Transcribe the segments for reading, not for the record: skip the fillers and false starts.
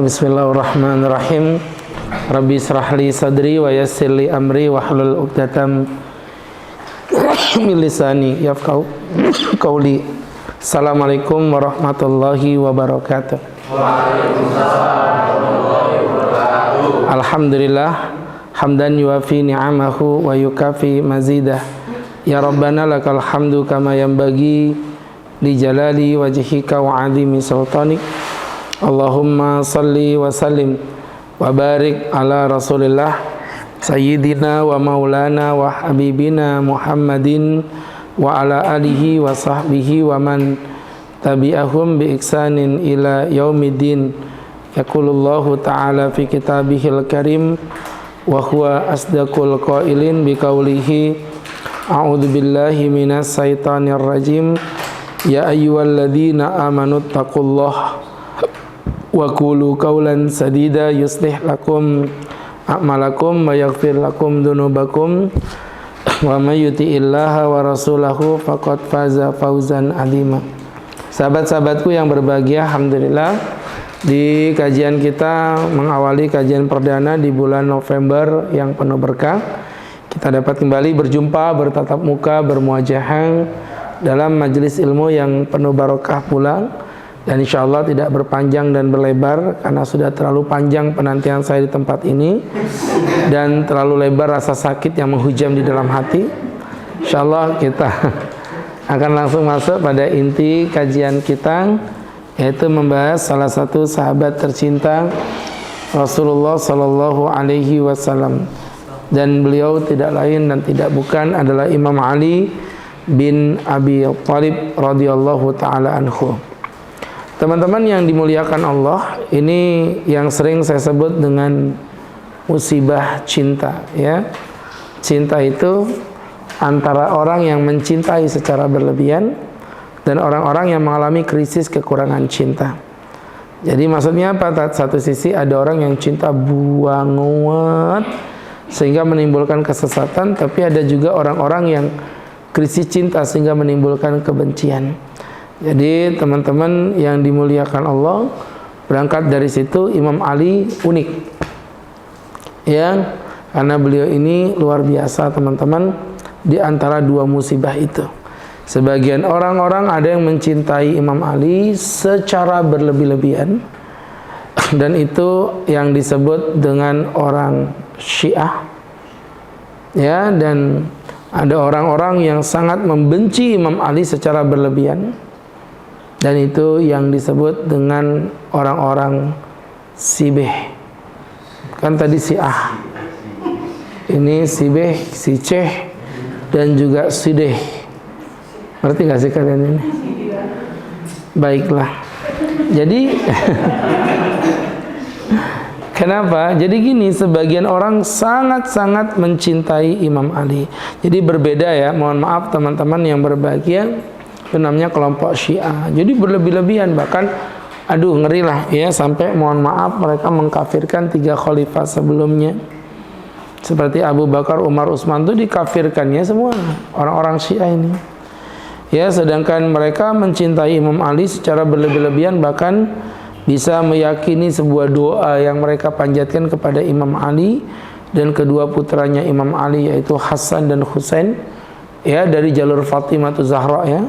Bismillahirrahmanirrahim. Rabbi israh li sadri wa yassir li amri wahlul 'uqdatam min lisani yafqahu qawli. Assalamualaikum warahmatullahi wabarakatuh. Waalaikumsalam warahmatullahi wabarakatuh. Alhamdulillah hamdan yuwafi ni'amahu wa yukafi mazidah. Ya Rabbana lakal hamdu kama yanbaghi li jalali wajhika wa 'azimi sultanik. Allahumma salli wa sallim wa barik ala Rasulillah sayyidina wa maulana wa habibina Muhammadin wa ala alihi wa sahbihi wa man tabi'ahum bi ihsanin ila yaumiddin. Yaqulullahu ta'ala fi kitabihil karim wa huwa asdaqul qailin bi qawlihi a'udzu billahi minas syaitonir rajim. Ya ayyuhalladzina amanu taqullaha wa qulu qawlan sadida yuslih lakum a'malakum wa yaghfir lakum dzunubakum wa may yuti'illaha wa rasulahu faqad faza fawzan 'azima. Sahabat-sahabatku yang berbahagia, alhamdulillah di kajian kita mengawali kajian perdana di bulan November yang penuh berkah, kita dapat kembali berjumpa, bertatap muka, bermuajahah dalam majelis ilmu yang penuh barokah pula. Dan insya Allah tidak berpanjang dan berlebar karena sudah terlalu panjang penantian saya di tempat ini dan terlalu lebar rasa sakit yang menghujam di dalam hati. Insya Allah kita akan langsung masuk pada inti kajian kita, yaitu membahas salah satu sahabat tercinta Rasulullah Sallallahu Alaihi Wasallam, dan beliau tidak lain dan tidak bukan adalah Imam Ali bin Abi Thalib radhiyallahu taala anhu. Teman-teman yang dimuliakan Allah, ini yang sering saya sebut dengan musibah cinta, ya. Cinta itu antara orang yang mencintai secara berlebihan dan orang-orang yang mengalami krisis kekurangan cinta. Jadi maksudnya apa? Satu sisi ada orang yang cinta banget sehingga menimbulkan kesesatan, tapi ada juga orang-orang yang krisis cinta sehingga menimbulkan kebencian. Jadi teman-teman yang dimuliakan Allah, berangkat dari situ Imam Ali unik, ya, karena beliau ini luar biasa teman-teman di antara dua musibah itu. Sebagian orang-orang ada yang mencintai Imam Ali secara berlebih-lebihan, dan itu yang disebut dengan orang Syiah, ya, dan ada orang-orang yang sangat membenci Imam Ali secara berlebihan. Dan itu yang disebut dengan orang-orang Sibeh. Kan tadi si A, ini Sibeh, si C, dan juga Sideh. Ngerti gak sih kalian ini? Baiklah. Jadi kenapa? Jadi gini, sebagian orang sangat-sangat mencintai Imam Ali. Jadi berbeda ya, mohon maaf teman-teman yang berbahagia, itu namanya kelompok Syiah. Jadi berlebih-lebihan, bahkan aduh ngeri lah ya, sampai mohon maaf mereka mengkafirkan 3 khalifah sebelumnya. Seperti Abu Bakar, Umar, Utsman itu dikafirkannya semua orang-orang Syiah ini. Ya, sedangkan mereka mencintai Imam Ali secara berlebih-lebihan, bahkan bisa meyakini sebuah doa yang mereka panjatkan kepada Imam Ali dan kedua putranya Imam Ali, yaitu Hasan dan Husain, ya, dari jalur Fatimah Zahra, ya.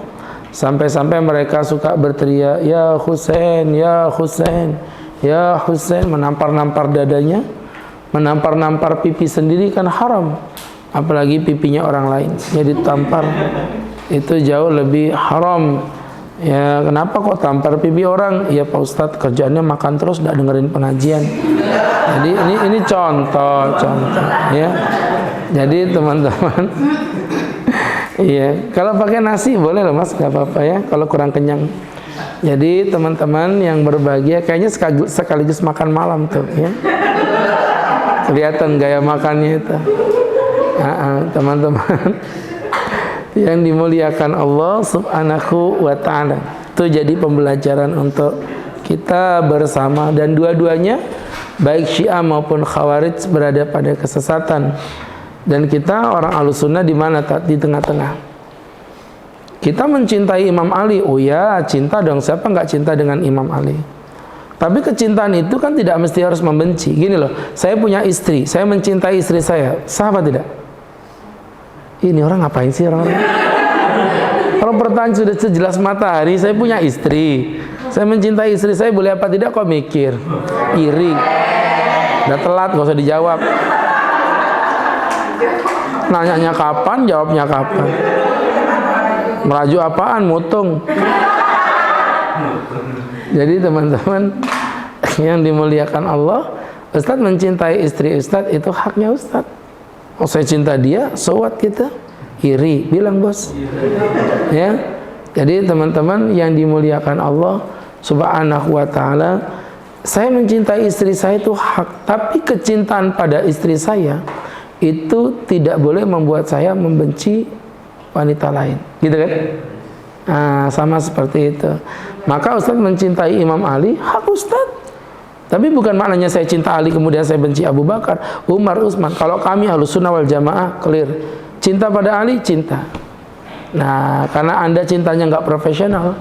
Sampai-sampai mereka suka berteriak, ya Husain, ya Husain, ya Husain, menampar-nampar dadanya, menampar-nampar pipi sendiri kan haram, apalagi pipinya orang lain, jadi tampar itu jauh lebih haram. Ya, kenapa kok tampar pipi orang? Ya Pak Ustadz, kerjaannya makan terus, tidak dengerin pengajian. Jadi ini contoh, ya. Jadi teman-teman, iya, kalau pakai nasi boleh loh mas, gak apa-apa ya, kalau kurang kenyang. Jadi teman-teman yang berbahagia, kayaknya sekaligus makan malam tuh, ya. Kelihatan gaya makannya itu. Teman-teman yang dimuliakan Allah subhanahu wa ta'ala, itu jadi pembelajaran untuk kita bersama. Dan dua-duanya, baik Syiah maupun Khawarij, berada pada kesesatan. Dan kita orang Ahlussunnah di mana? Di tengah-tengah. Kita mencintai Imam Ali, oh ya cinta dong, siapa nggak cinta dengan Imam Ali? Tapi kecintaan itu kan tidak mesti harus membenci. Gini loh, saya punya istri, saya mencintai istri saya, sah apa tidak? Ini orang ngapain sih orang-orang? Orang pertanyaan sudah sejelas matahari, saya punya istri, saya mencintai istri saya, boleh apa tidak kok mikir? Iri. Udah telat, gak usah dijawab. Nanyanya kapan, jawabnya kapan. Merajuk apaan, mutung. Jadi teman-teman yang dimuliakan Allah, Ustadz mencintai istri Ustadz itu haknya Ustadz. Oh, saya cinta dia, so what kita? Iri, bilang bos. Ya. Jadi teman-teman yang dimuliakan Allah Subhanahu wa taala, saya mencintai istri saya itu hak, tapi kecintaan pada istri saya itu tidak boleh membuat saya membenci wanita lain, gitu kan? Nah, sama seperti itu. Maka Ustadz mencintai Imam Ali, hak Ustadz. Tapi bukan maknanya saya cinta Ali kemudian saya benci Abu Bakar, Umar, Utsman. Kalau kami Ahlussunnah wal Jamaah clear, cinta pada Ali, cinta. Nah, karena Anda cintanya nggak profesional,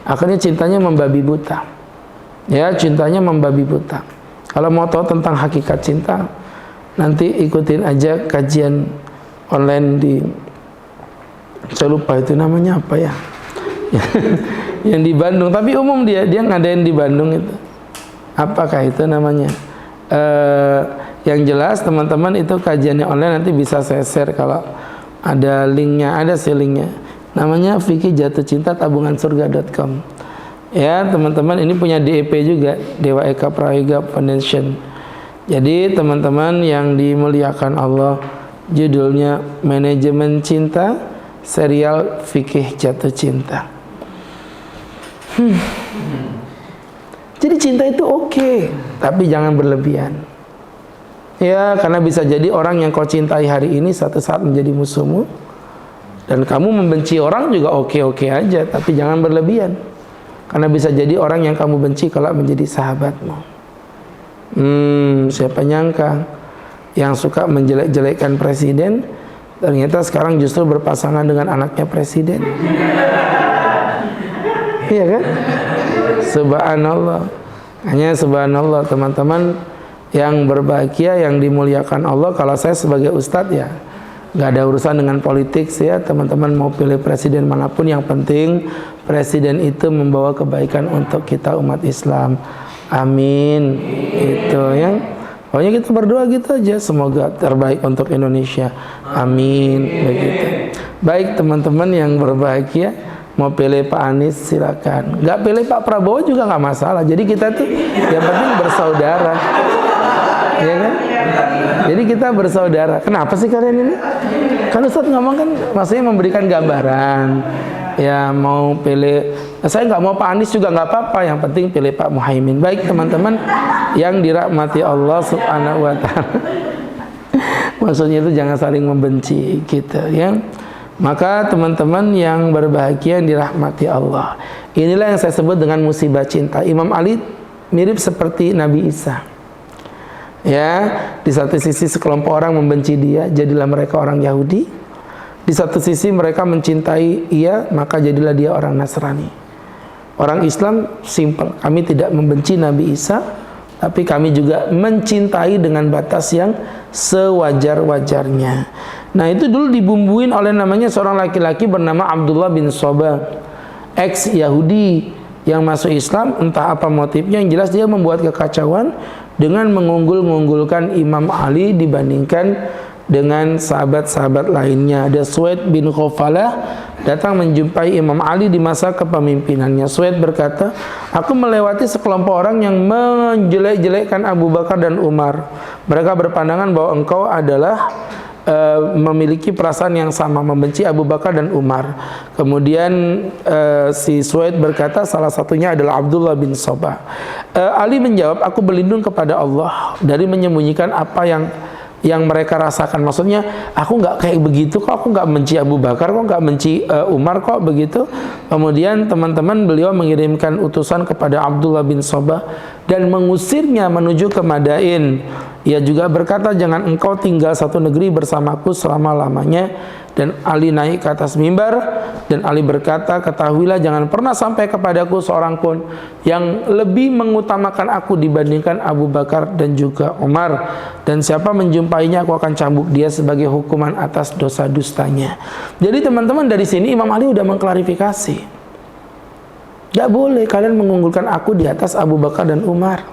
akhirnya cintanya membabi buta. Ya, cintanya membabi buta. Kalau mau tahu tentang hakikat cinta, nanti ikutin aja kajian online di, saya lupa itu namanya apa ya, yang di Bandung. Tapi umum dia ngadain di Bandung itu. Apakah itu namanya? Yang jelas teman-teman itu kajiannya online, nanti bisa saya share kalau ada linknya, ada sih linknya. Namanya Fikih Jatuh Cinta tabungansurga.com. Ya teman-teman, ini punya DEP juga, Dewa Eka Prayoga Foundation. Jadi teman-teman yang dimuliakan Allah, judulnya Manajemen Cinta, serial Fikih Jatuh Cinta. Jadi cinta itu oke, tapi jangan berlebihan. Ya, karena bisa jadi orang yang kau cintai hari ini suatu saat menjadi musuhmu, dan kamu membenci orang juga oke-oke aja, tapi jangan berlebihan. Karena bisa jadi orang yang kamu benci kalau menjadi sahabatmu. Siapa nyangka yang suka menjelek-jelekkan presiden, ternyata sekarang justru berpasangan dengan anaknya presiden. Iya kan? Subhanallah. Hanya subhanallah teman-teman yang berbahagia, yang dimuliakan Allah. Kalau saya sebagai ustadz ya nggak ada urusan dengan politik ya, teman-teman mau pilih presiden manapun, yang penting presiden itu membawa kebaikan untuk kita umat Islam. Amin. Itu yang pokoknya kita berdoa gitu aja, semoga terbaik untuk Indonesia. Amin. Begitu. Baik teman-teman yang berbahagia, mau pilih Pak Anies silakan, nggak pilih Pak Prabowo juga nggak masalah. Jadi kita tuh yang penting bersaudara, ya kan? Jadi kita bersaudara. Kenapa sih kalian ini? Kan Ustadz ngomong kan maksudnya memberikan gambaran. Ya mau pilih, saya nggak mau Pak Anies juga nggak apa-apa, yang penting pilih Pak Muhaimin. Baik teman-teman yang dirahmati Allah Subhanahu wa taala. Maksudnya itu jangan saling membenci gitu ya. Maka teman-teman yang berbahagia, yang dirahmati Allah, inilah yang saya sebut dengan musibah cinta. Imam Ali mirip seperti Nabi Isa. Ya, di satu sisi sekelompok orang membenci dia, jadilah mereka orang Yahudi. Di satu sisi mereka mencintai ia, maka jadilah dia orang Nasrani. Orang Islam simple, kami tidak membenci Nabi Isa, tapi kami juga mencintai dengan batas yang sewajar-wajarnya. Nah itu dulu dibumbuin oleh namanya seorang laki-laki bernama Abdullah bin Sabah, ex Yahudi yang masuk Islam. Entah apa motifnya, yang jelas dia membuat kekacauan dengan mengunggul-unggulkan Imam Ali dibandingkan dengan sahabat-sahabat lainnya. Ada Suwaid bin Khafalah datang menjumpai Imam Ali di masa kepemimpinannya. Suwaid berkata, aku melewati sekelompok orang yang menjelek-jelekkan Abu Bakar dan Umar. Mereka berpandangan bahwa engkau adalah memiliki perasaan yang sama, membenci Abu Bakar dan Umar. Kemudian si Suwaid berkata, salah satunya adalah Abdullah bin Sabah. Ali menjawab, aku berlindung kepada Allah dari menyembunyikan apa yang mereka rasakan. Maksudnya aku nggak kayak begitu kok, aku nggak benci Abu Bakar kok, nggak benci Umar kok begitu. Kemudian teman-teman beliau mengirimkan utusan kepada Abdullah bin Sabah dan mengusirnya menuju ke Madain. Ia juga berkata, jangan engkau tinggal satu negeri bersamaku selama-lamanya. Dan Ali naik ke atas mimbar, dan Ali berkata, ketahuilah jangan pernah sampai kepadaku seorang pun yang lebih mengutamakan aku dibandingkan Abu Bakar dan juga Umar. Dan siapa menjumpainya, aku akan cambuk dia sebagai hukuman atas dosa dustanya. Jadi teman-teman, dari sini Imam Ali udah mengklarifikasi, gak boleh kalian mengunggulkan aku di atas Abu Bakar dan Umar.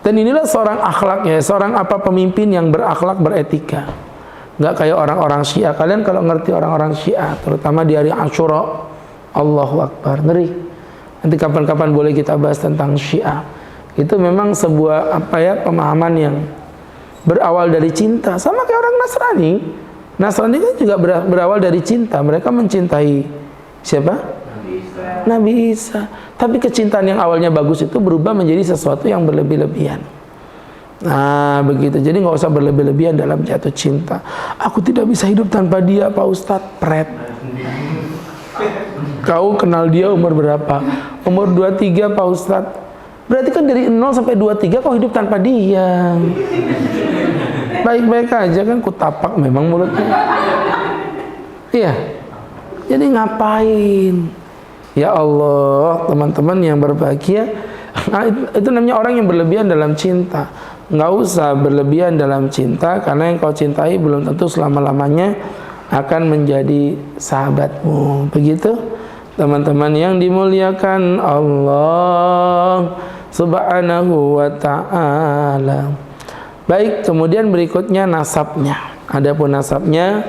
Dan inilah seorang akhlaknya, seorang pemimpin yang berakhlak, beretika. Nggak kayak orang-orang Syiah. Kalian kalau ngerti orang-orang Syiah, terutama di hari Asyura, Allahu Akbar, ngeri. Nanti kapan-kapan boleh kita bahas tentang Syiah. Itu memang sebuah pemahaman yang berawal dari cinta. Sama kayak orang Nasrani. Nasrani kan juga berawal dari cinta. Mereka mencintai siapa? Nabi Isa. Tapi kecintaan yang awalnya bagus itu berubah menjadi sesuatu yang berlebih-lebihan. Nah begitu, jadi nggak usah berlebih-lebihan dalam jatuh cinta. Aku tidak bisa hidup tanpa dia, Pak Ustadz. Pret. Kau kenal dia umur berapa? Umur 23, Pak Ustadz. Berarti kan dari 0 sampai 23 kau hidup tanpa dia. Baik-baik aja kan, kutapak memang mulutnya. Iya. Jadi ngapain? Ya Allah, teman-teman yang berbahagia, nah, itu namanya orang yang berlebihan dalam cinta. Nggak usah berlebihan dalam cinta, karena yang kau cintai belum tentu selama-lamanya akan menjadi sahabatmu. Begitu teman-teman yang dimuliakan Allah Subhanahu wa ta'ala. Baik, kemudian berikutnya nasabnya. Adapun nasabnya,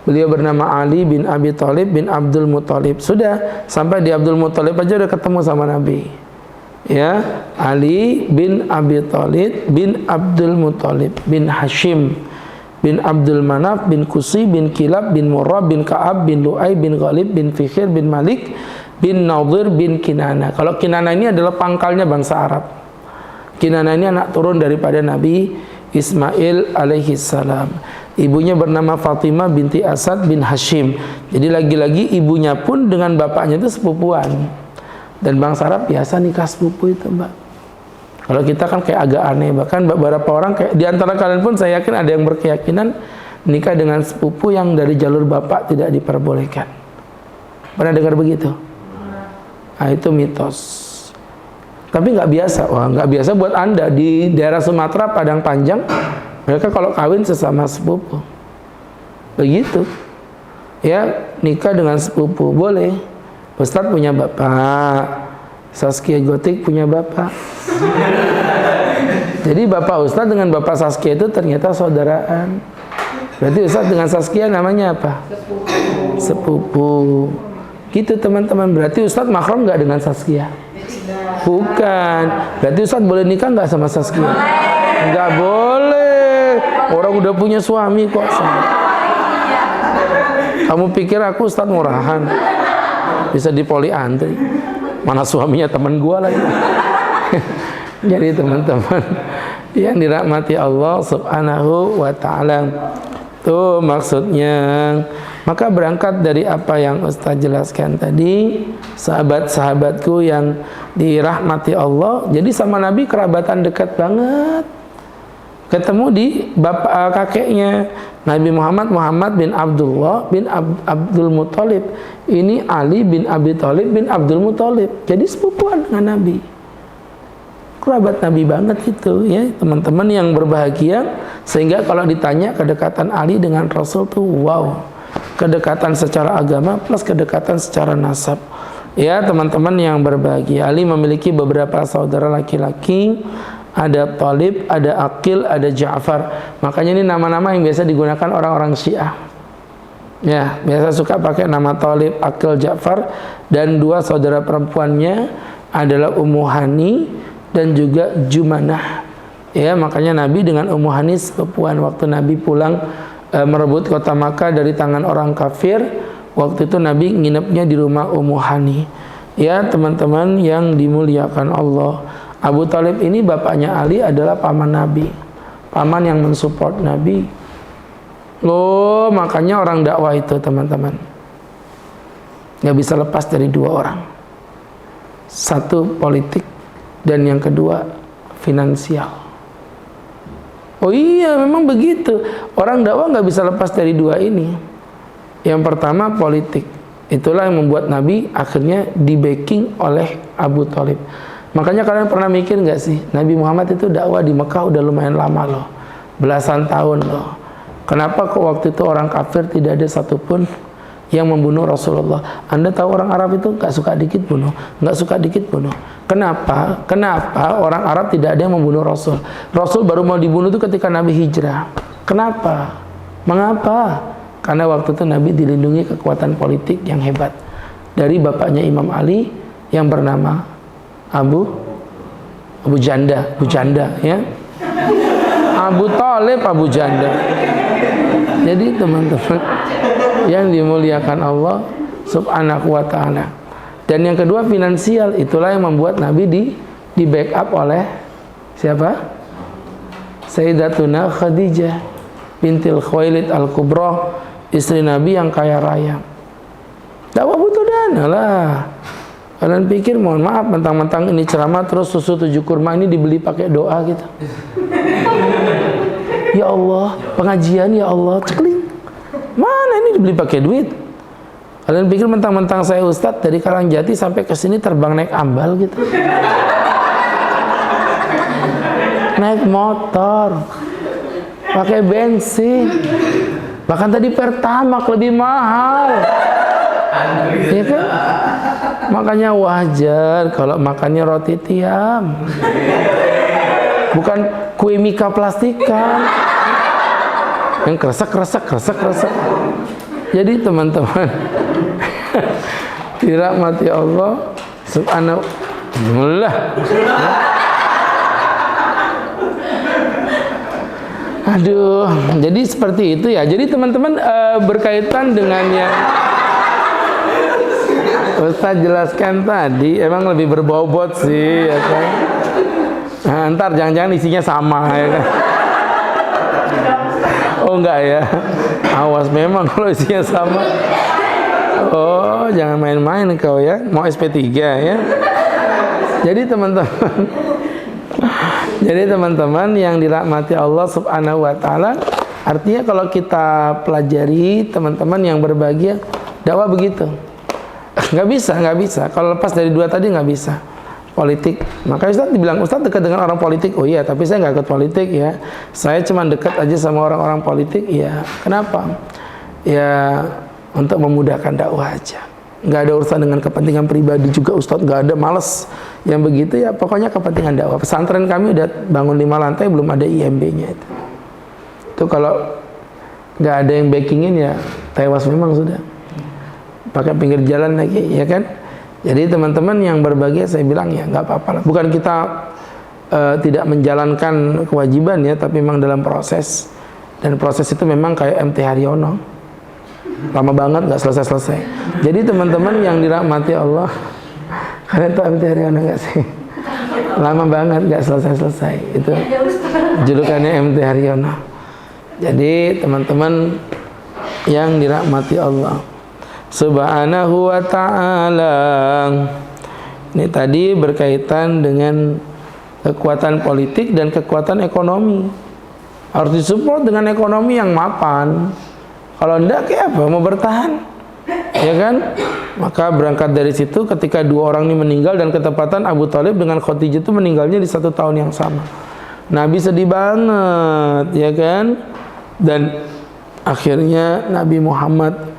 beliau bernama Ali bin Abi Thalib bin Abdul Muthalib. Sudah sampai di Abdul Muthalib aja udah ketemu sama Nabi. Ya, Ali bin Abi Thalib bin Abdul Muthalib bin Hashim bin Abdul Manaf bin Qusay bin Kilab bin Murrah bin Ka'ab bin Lu'ay bin Ghalib bin Fikhir bin Malik bin Nadir bin Kinana. Kalau Kinana ini adalah pangkalnya bangsa Arab. Kinana ini anak turun daripada Nabi Ismail alaihi salam. Ibunya bernama Fatimah binti Asad bin Hashim. Jadi lagi-lagi ibunya pun dengan bapaknya itu sepupuan. Dan bangsa Arab biasa nikah sepupu itu, Mbak. Kalau kita kan kayak agak aneh. Bahkan beberapa orang kayak di antara kalian pun saya yakin ada yang berkeyakinan nikah dengan sepupu yang dari jalur bapak tidak diperbolehkan. Pernah dengar begitu? Nah, itu mitos. Tapi nggak biasa. Wah, nggak biasa buat Anda di daerah Sumatera, Padang Panjang. Mereka kalau kawin sesama sepupu. Begitu. Ya, nikah dengan sepupu boleh. Ustadz punya bapak, Saskia Gotik punya bapak. Jadi bapak Ustadz dengan bapak Saskia itu ternyata saudaraan. Berarti Ustadz dengan Saskia namanya apa? Sepupu. Gitu teman-teman. Berarti Ustadz mahram nggak dengan Saskia? Bukan. Berarti Ustadz boleh nikah nggak sama Saskia? Nggak boleh. Orang udah punya suami kok. Kamu pikir aku Ustadz murahan? Bisa dipoliantri. Mana suaminya teman gua lagi. Jadi teman-teman yang dirahmati Allah Subhanahu wa ta'ala, tuh maksudnya. Maka berangkat dari apa yang Ustaz jelaskan tadi, sahabat-sahabatku yang dirahmati Allah, jadi sama Nabi kerabatan dekat banget. Ketemu di bapak kakeknya Nabi Muhammad bin Abdullah bin Abdul Muthalib. Ini Ali bin Abi Thalib bin Abdul Muthalib. Jadi sepupuan dengan Nabi. Kerabat Nabi banget itu ya, teman-teman yang berbahagia. Sehingga kalau ditanya kedekatan Ali dengan Rasul tuh wow. Kedekatan secara agama plus kedekatan secara nasab. Ya, teman-teman yang berbahagia. Ali memiliki beberapa saudara laki-laki. Ada Talib, ada Aqil, ada Ja'far. Makanya ini nama-nama yang biasa digunakan orang-orang Syiah. Ya, biasa suka pakai nama Talib, Aqil, Ja'far. Dan dua saudara perempuannya adalah Ummu Hani dan juga Jumanah. Ya, makanya Nabi dengan Ummu Hani sepupuan. Waktu Nabi pulang merebut kota Makkah dari tangan orang kafir, waktu itu Nabi nginepnya di rumah Ummu Hani. Ya, teman-teman yang dimuliakan Allah. Abu Thalib ini bapaknya Ali adalah paman Nabi, paman yang mensupport Nabi. Loh, makanya orang dakwah itu teman-teman nggak bisa lepas dari dua orang. Satu politik dan yang kedua finansial. Oh iya, memang begitu. Orang dakwah nggak bisa lepas dari dua ini. Yang pertama politik. Itulah yang membuat Nabi akhirnya di backing oleh Abu Thalib. Makanya kalian pernah mikir nggak sih, Nabi Muhammad itu dakwah di Mekah udah lumayan lama loh, belasan tahun loh. Kenapa kok waktu itu orang kafir tidak ada satupun yang membunuh Rasulullah? Anda tahu orang Arab itu nggak suka dikit bunuh, nggak suka dikit bunuh. Kenapa? Kenapa orang Arab tidak ada yang membunuh Rasul? Rasul baru mau dibunuh itu ketika Nabi hijrah. Kenapa? Mengapa? Karena waktu itu Nabi dilindungi kekuatan politik yang hebat dari bapaknya Imam Ali yang bernama Abu Janda ya. Abu Thalib Abu Janda. Jadi teman-teman yang dimuliakan Allah Subhanahu wa taala. Dan yang kedua finansial, itulah yang membuat Nabi di backup oleh siapa? Sayyidatuna Khadijah bintil Khuwailid Al-Kubra, istri Nabi yang kaya raya. Dakwah butuh dana lah. Kalian pikir, mohon maaf, mentang-mentang ini ceramah terus susu 7 kurma ini dibeli pakai doa gitu. Ya Allah, pengajian ya Allah, cekling. Mana ini dibeli pakai duit? Kalian pikir mentang-mentang saya ustadz dari Karangjati sampai ke sini terbang naik ambal gitu. Naik motor, pakai bensin. Bahkan tadi Pertamax lebih mahal. Ya kan? Makanya wajar kalau makannya roti tiam, bukan kue mika plastikan yang kresek. Jadi teman-teman dirahmati Allah Subhanahu wa. Aduh, jadi seperti itu ya. Jadi teman-teman berkaitan dengan yang Ustaz jelaskan tadi, emang lebih berbobot sih ya kan. Nah, ntar jangan-jangan isinya sama ya kan. Oh enggak ya, awas memang kalau isinya sama. Oh jangan main-main kau ya, mau SP3 ya. Jadi teman-teman yang dirahmati Allah Subhanahu wa taala, artinya kalau kita pelajari teman-teman yang berbahagia, dakwah begitu. Nggak bisa. Kalau lepas dari dua tadi nggak bisa. Politik. Makanya Ustaz dibilang, Ustaz dekat dengan orang politik. Oh iya, tapi saya nggak ikut politik ya. Saya cuma dekat aja sama orang-orang politik. Ya, kenapa? Ya, untuk memudahkan dakwah aja. Nggak ada urusan dengan kepentingan pribadi juga Ustaz. Nggak ada, males. Yang begitu ya, pokoknya kepentingan dakwah. Pesantren kami udah bangun 5 lantai, belum ada IMB-nya itu. Itu kalau nggak ada yang backingin ya, tewas memang sudah. Pakai pinggir jalan lagi, ya kan? Jadi teman-teman yang berbahagia, saya bilang ya nggak apa-apa lah. Bukan kita tidak menjalankan kewajiban ya, tapi memang dalam proses. Dan proses itu memang kayak MT Haryono, lama banget nggak selesai-selesai. Jadi teman-teman yang dirahmati Allah, kalian tahu MT Haryono nggak sih? Lama banget nggak selesai-selesai. Itu julukannya MT Haryono. Jadi teman-teman yang dirahmati Allah Subhanahu wa ta'ala, ini tadi berkaitan dengan kekuatan politik dan kekuatan ekonomi. Harus disupport dengan ekonomi yang mapan. Kalau enggak kayak apa? Mau bertahan, ya kan? Maka berangkat dari situ ketika dua orang ini meninggal, dan ketepatan Abu Thalib dengan Khadijah itu meninggalnya di 1 tahun yang sama. Nabi sedih banget, ya kan? Dan akhirnya Nabi Muhammad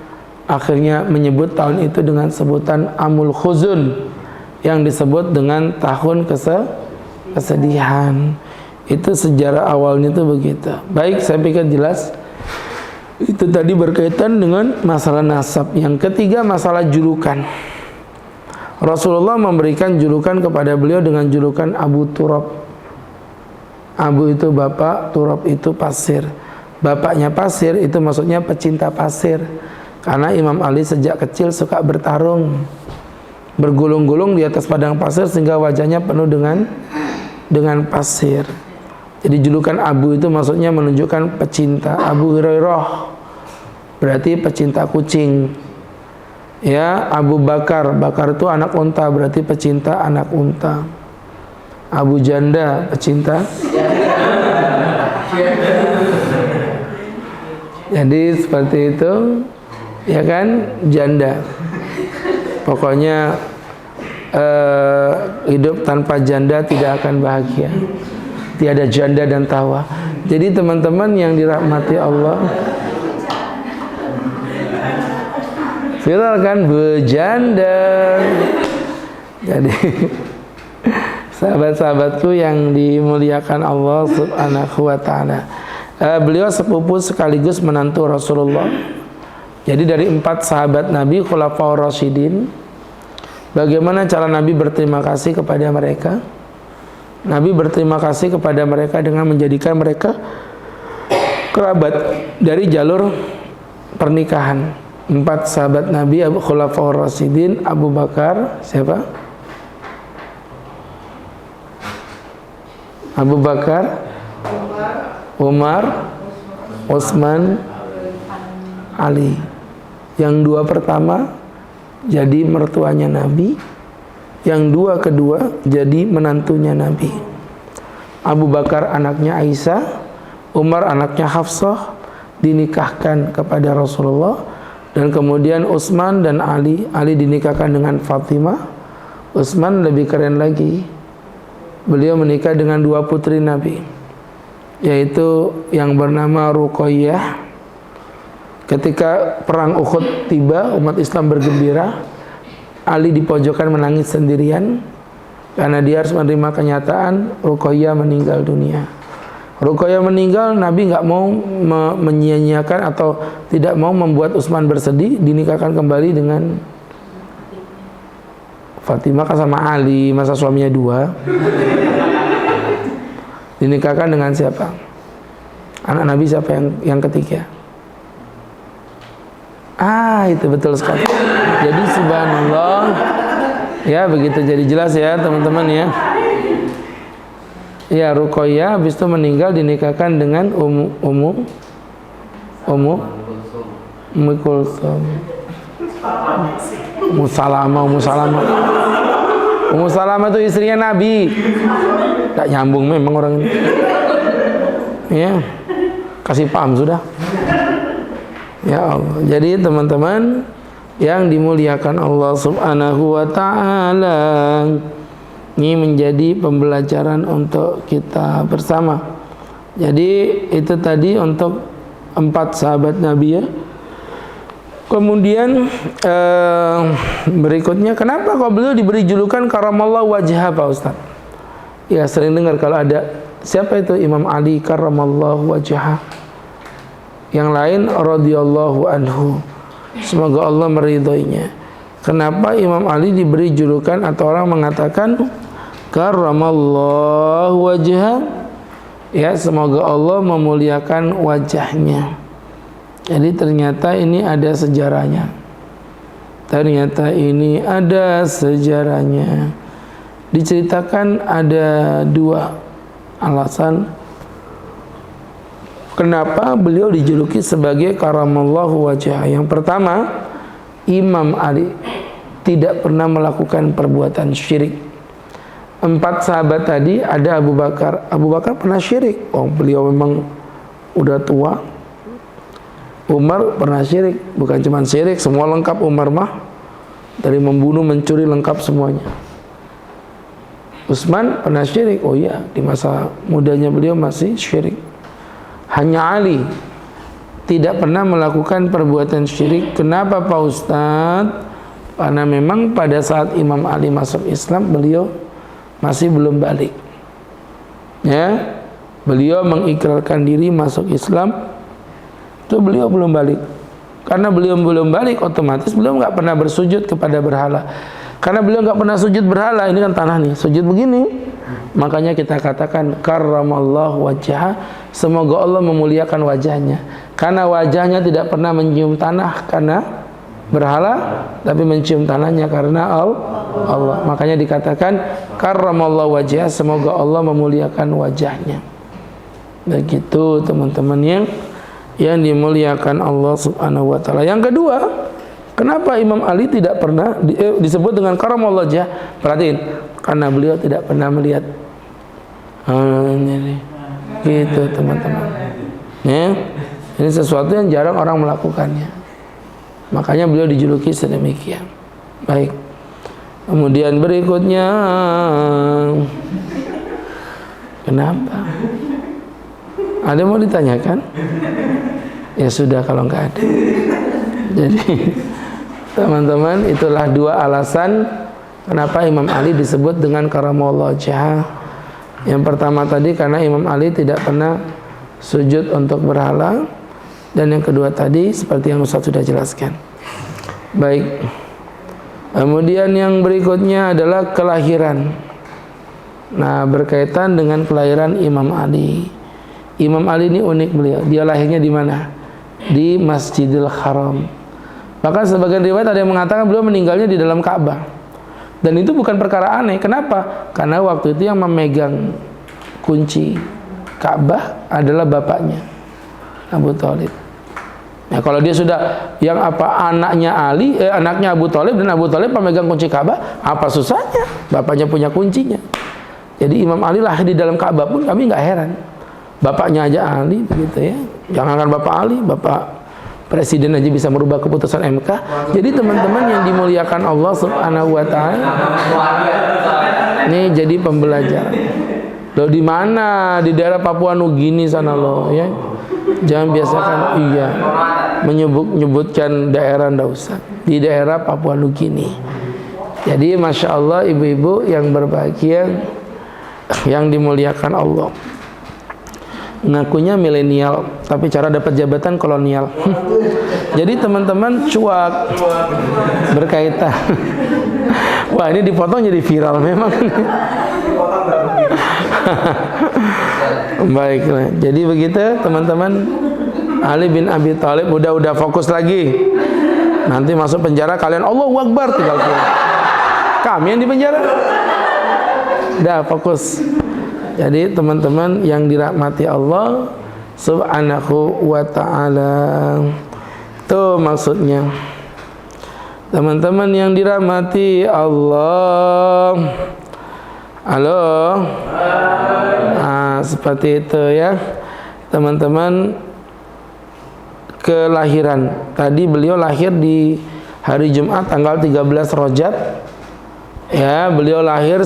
menyebut tahun itu dengan sebutan Amul Khuzun, yang disebut dengan tahun kesedihan. Itu sejarah awalnya itu begitu. Baik, saya pikir jelas. Itu tadi berkaitan dengan masalah nasab. Yang ketiga, masalah julukan. Rasulullah memberikan julukan kepada beliau dengan julukan Abu Turab. Abu itu bapak, Turab itu pasir. Bapaknya pasir itu maksudnya pecinta pasir. Karena Imam Ali sejak kecil suka bertarung, bergulung-gulung di atas padang pasir sehingga wajahnya penuh dengan pasir. Jadi julukan Abu itu maksudnya menunjukkan pecinta. Abu Hurairah berarti pecinta kucing. Ya, Abu Bakar, Bakar itu anak unta, berarti pecinta anak unta. Abu Janda, pecinta Jadi seperti itu, ya kan, janda. Pokoknya hidup tanpa janda tidak akan bahagia. Tiada janda dan tawa. Jadi teman-teman yang dirahmati Allah, viral kan, bejanda. Jadi sahabat-sahabatku yang dimuliakan Allah Subhanahu wa ta'ala, beliau sepupu sekaligus menantu Rasulullah. Jadi dari 4 sahabat Nabi Khulafaur Rasyidin, bagaimana cara Nabi berterima kasih kepada mereka? Nabi berterima kasih kepada mereka dengan menjadikan mereka kerabat dari jalur pernikahan. 4 sahabat Nabi Khulafaur Rasyidin, Abu Bakar, siapa? Abu Bakar, Umar, Utsman, Ali. Yang 2 pertama jadi mertuanya Nabi, yang 2 kedua jadi menantunya Nabi. Abu Bakar anaknya Aisyah, Umar anaknya Hafsah, dinikahkan kepada Rasulullah, dan kemudian Utsman dan Ali dinikahkan dengan Fatimah. Utsman lebih keren lagi, beliau menikah dengan 2 putri Nabi, yaitu yang bernama Ruqayyah. Ketika perang Uhud tiba, umat Islam bergembira. Ali di pojokan menangis sendirian karena dia harus menerima kenyataan Ruqayyah meninggal dunia. Ruqayyah meninggal, Nabi nggak mau menyia-nyiakan atau tidak mau membuat Utsman bersedih, dinikahkan kembali dengan Fatimah. Kan sama Ali, masa suaminya 2? Dinikahkan dengan siapa? Anak Nabi siapa yang ketiga? Itu betul sekali. Jadi subhanallah, ya begitu, jadi jelas ya teman-teman ya. Ya, Ruqayyah habis itu meninggal, dinikahkan dengan Ummu Kulsum. Ummu Salamah itu istrinya Nabi. Tak nyambung memang orang ini. Ya, kasih paham sudah. Ya Allah. Jadi teman-teman yang dimuliakan Allah Subhanahu wa ta'ala, ini menjadi pembelajaran untuk kita bersama. Jadi itu tadi untuk 4 sahabat Nabi ya. Kemudian berikutnya, kenapa kok beliau diberi julukan karamallahu wajhah, Pak Ustaz? Ya, sering dengar kalau ada, siapa itu Imam Ali karamallahu wajhah, yang lain radhiyallahu anhu, semoga Allah meridhoinya. Kenapa Imam Ali diberi julukan atau orang mengatakan karamallahu wajhah? Ya, semoga Allah memuliakan wajahnya. Jadi ternyata ini ada sejarahnya. Diceritakan ada 2 alasan kenapa beliau dijuluki sebagai karamallahu wajhah. Yang pertama, Imam Ali tidak pernah melakukan perbuatan syirik. 4 sahabat tadi ada Abu Bakar. Abu Bakar pernah syirik. Beliau memang udah tua. Umar pernah syirik. Bukan cuma syirik, semua lengkap Umar mah. Dari membunuh, mencuri, lengkap semuanya. Utsman pernah syirik. Oh iya, di masa mudanya beliau masih syirik. Hanya Ali tidak pernah melakukan perbuatan syirik. Kenapa Pak Ustadz? Karena memang pada saat Imam Ali masuk Islam, beliau masih belum balik. Ya, beliau mengikrarkan diri masuk Islam, itu beliau belum balik. Karena beliau belum balik, otomatis beliau nggak pernah bersujud kepada berhala. Karena beliau nggak pernah sujud berhala, ini kan tanah nih, sujud begini. Makanya kita katakan karramallahu wajhah, semoga Allah memuliakan wajahnya. Karena wajahnya tidak pernah mencium tanah karena berhala, tapi mencium tanahnya karena Allah. Makanya dikatakan karramallahu wajhah, semoga Allah memuliakan wajahnya. Begitu teman-teman yang dimuliakan Allah Subhanahu wa ta'ala. Yang kedua, kenapa Imam Ali tidak pernah disebut dengan karamallahu wajhah? Perhatiin, karena beliau tidak pernah melihat Gitu teman-teman. Ya, ini sesuatu yang jarang orang melakukannya. Makanya beliau dijuluki sedemikian. Baik. Kemudian berikutnya, kenapa? Ada mau ditanyakan? Ya sudah kalau nggak ada. Jadi teman-teman, itulah dua alasan kenapa Imam Ali disebut dengan karamallahu wajhah. Yang pertama tadi karena Imam Ali tidak pernah sujud untuk berhala, dan yang kedua tadi seperti yang Ustaz sudah jelaskan. Baik. Kemudian yang berikutnya adalah kelahiran. Nah, berkaitan dengan kelahiran Imam Ali. Imam Ali ini unik beliau. Dia lahirnya di mana? Di Masjidil Haram. Bahkan sebagian riwayat ada yang mengatakan beliau meninggalnya di dalam Ka'bah. Dan itu bukan perkara aneh. Kenapa? Karena waktu itu yang memegang kunci Ka'bah adalah bapaknya, Abu Thalib. Nah, kalau dia sudah yang anaknya Abu Thalib, dan Abu Thalib pemegang kunci Ka'bah, apa susahnya? Bapaknya punya kuncinya. Jadi Imam Ali lahir di dalam Ka'bah pun kami nggak heran. Bapaknya aja Ali begitu ya. Jangankan Bapak Ali, Bapak Presiden aja bisa merubah keputusan MK. Jadi teman-teman yang dimuliakan Allah Subhanahu wa taala, ini jadi pembelajaran. Loh di mana? Di daerah Papua Nugini sana loh ya. Jangan biasakan menyebutkan daerah, ndak usah. Di daerah Papua Nugini. Jadi Masya Allah ibu-ibu yang berbahagia, yang dimuliakan Allah. Ngakunya milenial, tapi cara dapat jabatan kolonial. Jadi teman-teman cuak berkaitan. Wah, ini dipotong jadi viral memang. Baiklah. Jadi begitu teman-teman, Ali bin Abi Thalib udah fokus lagi. Nanti masuk penjara kalian Allahu Akbar tinggal pulang. Kami yang di penjara. Udah fokus. Jadi teman-teman yang dirahmati Allah Subhanahu wa ta'ala, itu maksudnya. Teman-teman yang dirahmati Allah. Halo. Nah, seperti itu ya. Teman-teman, kelahiran. Tadi beliau lahir di hari Jumat tanggal 13 Rajab. Ya, beliau lahir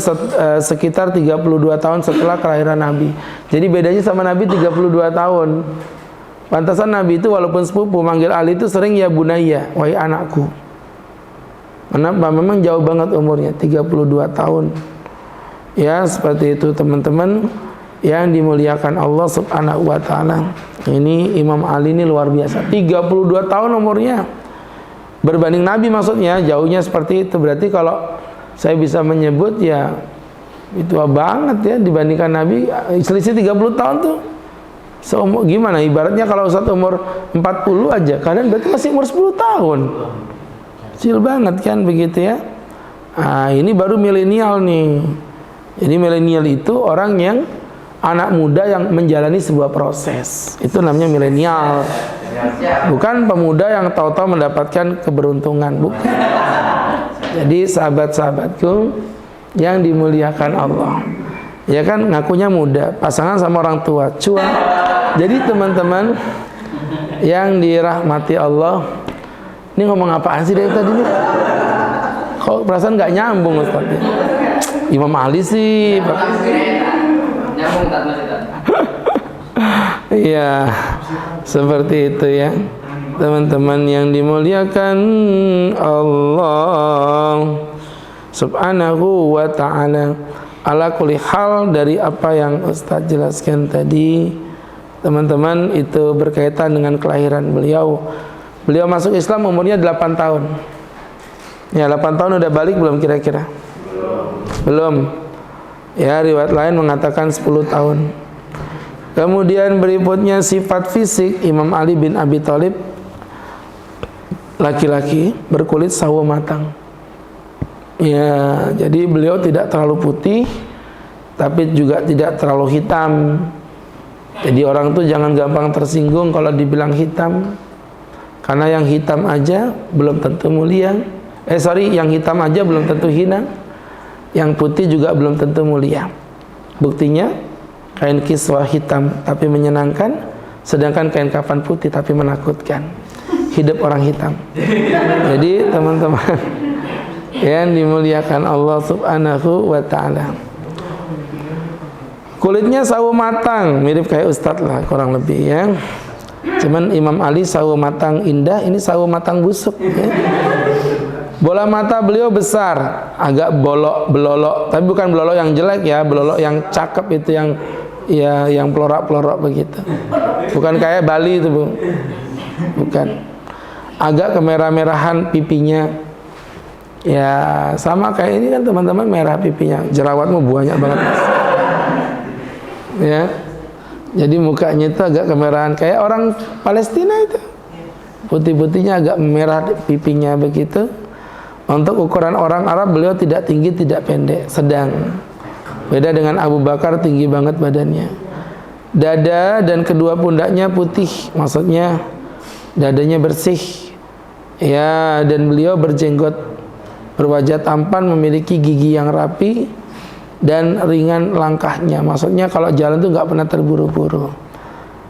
sekitar 32 tahun setelah kelahiran Nabi. Jadi bedanya sama Nabi 32 tahun. Pantasan Nabi itu walaupun sepupu, manggil Ali itu sering ya bunayya, wahai anakku. Kenapa? Memang jauh banget umurnya, 32 tahun. Ya, seperti itu teman-teman yang dimuliakan Allah Subhanahu wa taala. Ini Imam Ali ini luar biasa. 32 tahun umurnya. Berbanding Nabi maksudnya, jauhnya seperti itu. Berarti kalau saya bisa menyebut ya itu banget ya dibandingkan Nabi, selisih 30 tahun tuh. Seumur gimana ibaratnya kalau Ustaz umur 40 aja, kalian berarti masih umur 10 tahun. Kecil banget kan begitu ya. Nah, ini baru milenial nih. Jadi milenial itu orang yang anak muda yang menjalani sebuah proses. Itu namanya milenial. Bukan pemuda yang tahu-tahu mendapatkan keberuntungan, bukan. Jadi sahabat-sahabatku yang dimuliakan Allah, ya kan ngakunya muda, pasangan sama orang tua, cuan. Jadi teman-teman yang dirahmati Allah, ini ngomong apaan sih dari tadi nih? Kok perasaan nggak nyambung Ustaz? Imam Ali sih. Nyambung tak masih. Iya, seperti itu ya. Teman-teman yang dimuliakan Allah Subhanahu wa ta'ala. Ala kulli hal, dari apa yang Ustaz jelaskan tadi, teman-teman, itu berkaitan dengan kelahiran beliau. Beliau masuk Islam umurnya 8 tahun. Ya, 8 tahun udah balik belum kira-kira? Belum. Ya, riwayat lain mengatakan 10 tahun. Kemudian berikutnya sifat fisik Imam Ali bin Abi Thalib, laki-laki berkulit sawo matang. Ya, jadi beliau tidak terlalu putih, tapi juga tidak terlalu hitam. Jadi orang tuh jangan gampang tersinggung kalau dibilang hitam, karena yang hitam aja belum tentu mulia. Yang hitam aja belum tentu hina, yang putih juga belum tentu mulia. Buktinya kain kiswah hitam tapi menyenangkan, sedangkan kain kafan putih tapi menakutkan. Hidup orang hitam. Jadi teman-teman yang dimuliakan Allah Subhanahu wa ta'ala, kulitnya sawo matang, mirip kayak Ustadz lah kurang lebih ya. Cuman Imam Ali sawo matang indah, ini sawo matang busuk ya. Bola mata beliau besar, agak belolok, tapi bukan belolok yang jelek ya, belolok yang cakep itu, yang ya yang pelorok-pelorok begitu. Bukan kayak Bali itu, Bu. Bukan. Agak kemerah-merahan pipinya. Ya, sama kayak ini kan teman-teman, merah pipinya. Jerawatmu banyak banget. Ya. Jadi mukanya itu agak kemerahan kayak orang Palestina itu. Putih-putihnya agak merah pipinya begitu. Untuk ukuran orang Arab beliau tidak tinggi, tidak pendek, sedang. Beda dengan Abu Bakar, tinggi banget badannya. Dada dan kedua pundaknya putih, maksudnya dadanya bersih. Ya, dan beliau berjenggot, berwajah tampan, memiliki gigi yang rapi dan ringan langkahnya. Maksudnya kalau jalan tuh nggak pernah terburu-buru.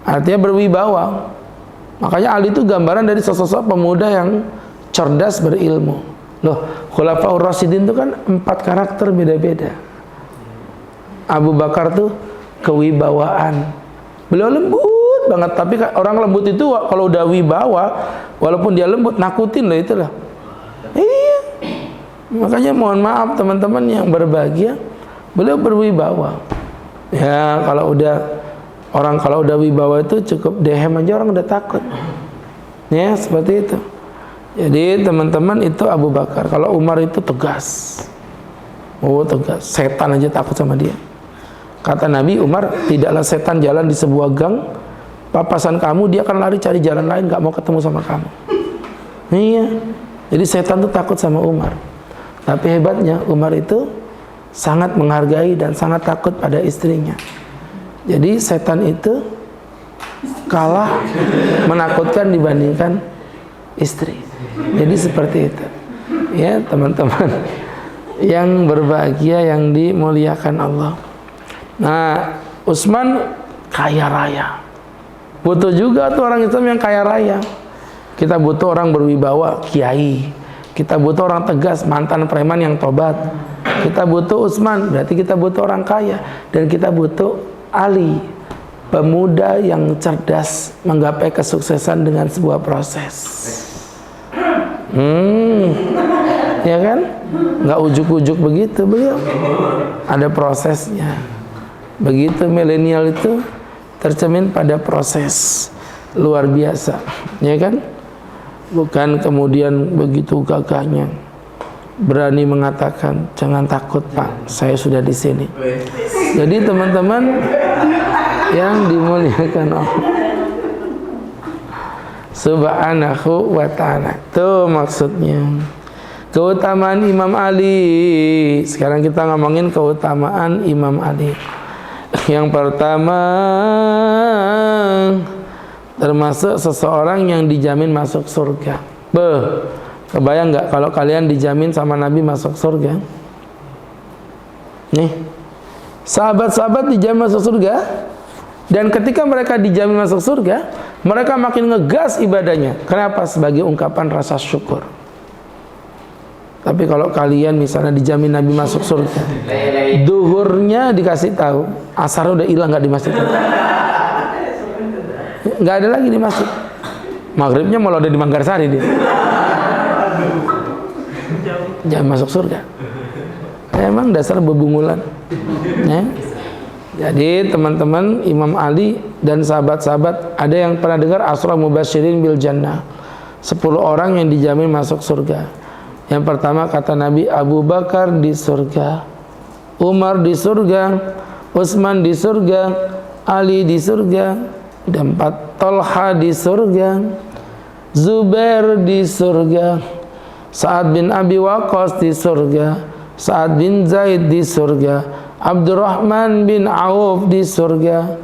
Artinya berwibawa. Makanya Ali itu gambaran dari sosok pemuda yang cerdas, berilmu. Loh, Khulafaur Rasyidin itu kan 4 karakter beda-beda. Abu Bakar tuh kewibawaan. Beliau lembut banget, tapi orang lembut itu kalau udah wibawa, walaupun dia lembut, nakutin loh itu lah. Iya. Makanya mohon maaf teman-teman yang berbahagia, beliau berwibawa. Ya, kalau udah wibawa itu cukup dehem aja orang udah takut. Ya, seperti itu. Jadi teman-teman itu Abu Bakar. Kalau Umar itu tegas. Oh, tegas. Setan aja takut sama dia. Kata Nabi, Umar, tidaklah setan jalan di sebuah gang, papasan kamu, dia akan lari cari jalan lain, gak mau ketemu sama kamu. Iya. Jadi setan itu takut sama Umar. Tapi hebatnya Umar itu sangat menghargai dan sangat takut pada istrinya. Jadi setan itu kalah menakutkan dibandingkan istri. Jadi seperti itu. Ya, teman-teman yang berbahagia, yang dimuliakan Allah. Nah, Utsman kaya raya. Butuh juga tuh orang Islam yang kaya raya. Kita butuh orang berwibawa, kiai. Kita butuh orang tegas, mantan preman yang tobat. Kita butuh Utsman, berarti kita butuh orang kaya. Dan kita butuh Ali, pemuda yang cerdas, menggapai kesuksesan dengan sebuah proses. Ya kan? Nggak ujuk-ujuk begitu beliau. Ada prosesnya. Begitu milenial itu tercermin pada proses luar biasa, ya kan? Bukan kemudian begitu gagahnya berani mengatakan, jangan takut Pak, saya sudah di sini. Jadi teman-teman yang dimuliakan Allah Subhanahu wa ta'ala, itu maksudnya. Keutamaan Imam Ali. Sekarang kita ngomongin keutamaan Imam Ali. Yang pertama, termasuk seseorang yang dijamin masuk surga. Kebayang nggak kalau kalian dijamin sama Nabi masuk surga? Nih, sahabat-sahabat dijamin masuk surga, dan ketika mereka dijamin masuk surga, mereka makin ngegas ibadahnya. Kenapa? Sebagai ungkapan rasa syukur. Tapi kalau kalian misalnya dijamin Nabi masuk surga, duhurnya dikasih tahu, asarnya udah hilang nggak di masjid, nggak ada lagi di masjid, maghribnya malah udah di Manggarsari dia. Jangan masuk surga. Emang dasar bebungulan. Ya. Jadi teman-teman, Imam Ali dan sahabat-sahabat, ada yang pernah dengar Asra Mubasyirin bil Jannah, 10 orang yang dijamin masuk surga. Yang pertama kata Nabi, Abu Bakar di surga, Umar di surga, Utsman di surga, Ali di surga. Dan 4, Tolha di surga, Zubair di surga, Sa'ad bin Abi Waqqas di surga, Sa'ad bin Zaid di surga, Abdurrahman bin Auf di surga,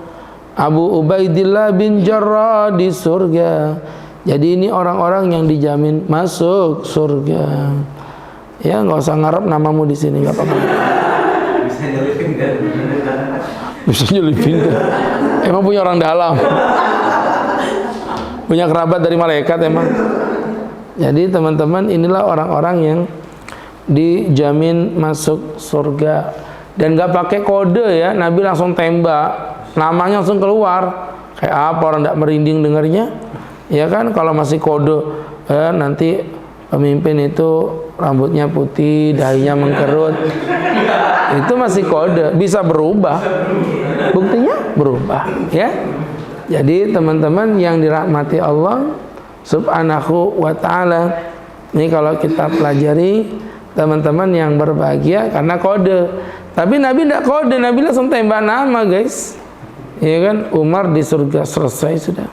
Abu Ubaidillah bin Jarrah di surga. Jadi ini orang-orang yang dijamin masuk surga. Ya, nggak usah ngarep namamu di sini, nggak apa-apa. Bisa nyelipin. Emang punya orang dalam. Punya kerabat dari malaikat emang. Jadi teman-teman, inilah orang-orang yang dijamin masuk surga. Dan gak pakai kode ya, Nabi langsung tembak, namanya langsung keluar. Kayak apa orang gak merinding dengarnya? Ya kan, kalau masih kode, nanti pemimpin itu rambutnya putih, dahinya mengkerut, itu masih kode, bisa berubah. Buktinya berubah, ya. Jadi teman-teman yang dirahmati Allah Subhanahu wa ta'ala, ini kalau kita pelajari, teman-teman yang berbahagia karena kode. Tapi Nabi tidak kode, Nabi langsung tembak nama, guys. Ya kan, Umar di surga, selesai sudah.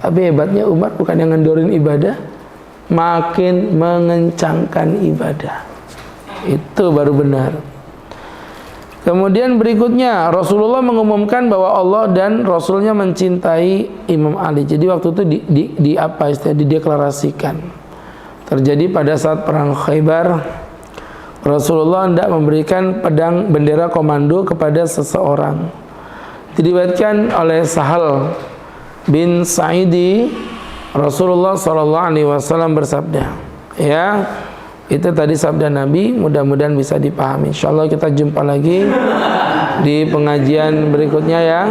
Tapi hebatnya Umar bukan yang ngendorin ibadah, makin mengencangkan ibadah. Itu baru benar. Kemudian berikutnya, Rasulullah mengumumkan bahwa Allah dan Rasulnya mencintai Imam Ali. Jadi waktu itu dideklarasikan. Terjadi pada saat perang Khaybar. Rasulullah hendak memberikan pedang bendera komando kepada seseorang. Diriwayatkan oleh Sahal bin Sa'idi, Rasulullah SAW bersabda, ya, itu tadi sabda Nabi, mudah-mudahan bisa dipahami. Insyaallah kita jumpa lagi di pengajian berikutnya ya.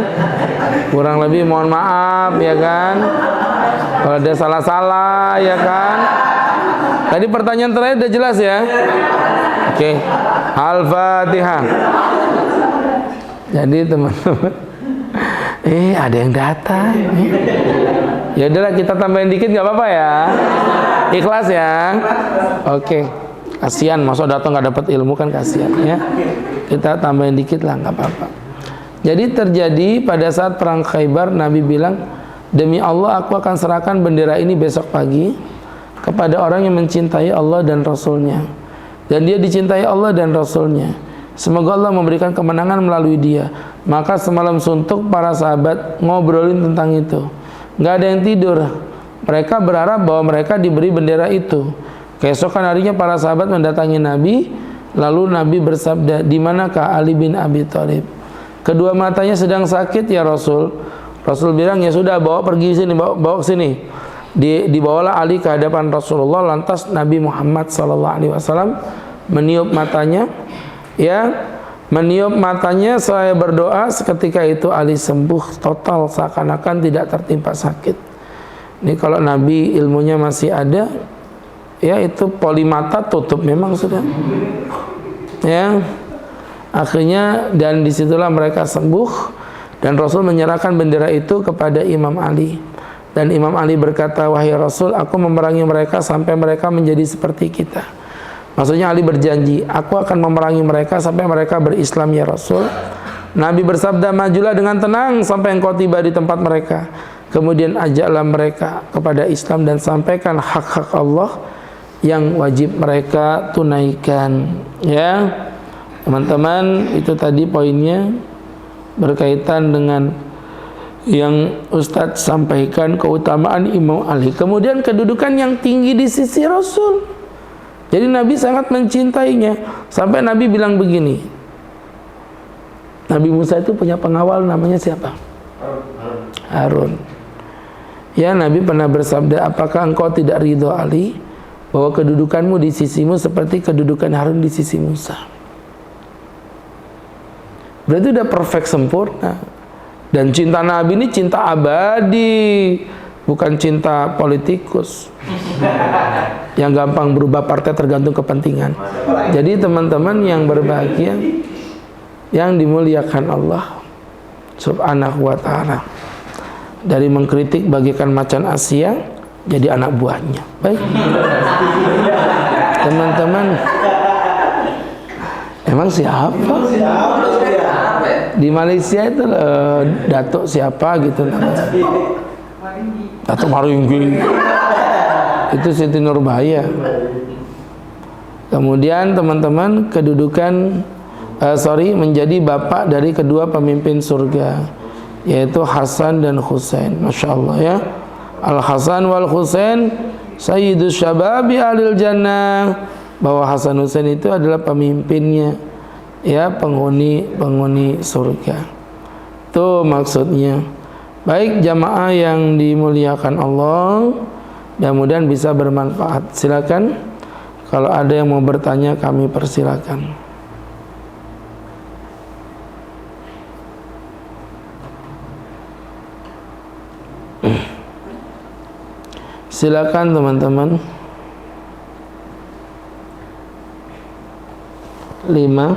Kurang lebih mohon maaf ya kan, kalau ada salah-salah ya kan. Tadi pertanyaan terakhir udah jelas ya. Oke. Al-Fatihah. Jadi teman-teman, ada yang datang. Ya udahlah, kita tambahin dikit nggak apa-apa ya. Ikhlas ya. Oke. Kasihan, masa datang nggak dapat ilmu kan kasihan ya. Kita tambahin dikit lah, nggak apa-apa. Jadi terjadi pada saat perang Khaybar, Nabi bilang, demi Allah aku akan serahkan bendera ini besok pagi kepada orang yang mencintai Allah dan Rasulnya. Dan dia dicintai Allah dan Rasulnya. Semoga Allah memberikan kemenangan melalui dia. Maka semalam suntuk para sahabat ngobrolin tentang itu. Nggak ada yang tidur. Mereka berharap bahwa mereka diberi bendera itu. Keesokan harinya para sahabat mendatangi Nabi. Lalu Nabi bersabda, di manakah Ali bin Abi Thalib? Kedua matanya sedang sakit ya Rasul. Rasul bilang, ya sudah, bawa pergi sini, bawa ke sini. Dibawalah Ali ke hadapan Rasulullah. Lantas Nabi Muhammad SAW meniup matanya. Ya, meniup matanya, saya berdoa. Seketika itu Ali sembuh total, seakan-akan tidak tertimpa sakit. Ini kalau Nabi ilmunya masih ada, ya itu polimata tutup memang sudah. Ya, akhirnya dan disitulah mereka sembuh dan Rasul menyerahkan bendera itu kepada Imam Ali. Dan Imam Ali berkata, wahai Rasul, aku memerangi mereka sampai mereka menjadi seperti kita. Maksudnya Ali berjanji, aku akan memerangi mereka sampai mereka berislam ya Rasul. Nabi bersabda, majulah dengan tenang sampai engkau tiba di tempat mereka. Kemudian ajaklah mereka kepada Islam dan sampaikan hak-hak Allah yang wajib mereka tunaikan. Ya, teman-teman, itu tadi poinnya berkaitan dengan yang Ustadz sampaikan, keutamaan Imam Ali. Kemudian kedudukan yang tinggi di sisi Rasul. Jadi Nabi sangat mencintainya. Sampai Nabi bilang begini, Nabi Musa itu punya pengawal namanya siapa? Harun. Ya, Nabi pernah bersabda, apakah engkau tidak ridho Ali bahwa kedudukanmu di sisimu seperti kedudukan Harun di sisi Musa? Berarti udah perfect, sempurna. Dan cinta Nabi ini cinta abadi, bukan cinta politikus yang gampang berubah partai tergantung kepentingan. Jadi teman-teman yang berbahagia, yang dimuliakan Allah Subhanahu wa ta'ala, dari mengkritik bagaikan macan Asia jadi anak buahnya. Baik teman-teman, emang siapa? Di Malaysia itu Datuk siapa gitu namanya, Datuk Maringgi, itu Siti Nurbaya. Kemudian teman-teman, kedudukan menjadi bapak dari kedua pemimpin surga, yaitu Hasan dan Husain. Masya Allah ya, Al Hasan wal Husain Sayyidus Syababi Alil Jannah, bahwa Hasan Husain itu adalah pemimpinnya ya penghuni surga. Itu maksudnya. Baik jamaah yang dimuliakan Allah, mudah-mudahan bisa bermanfaat. Silakan kalau ada yang mau bertanya, kami persilakan. Silakan teman-teman. 5.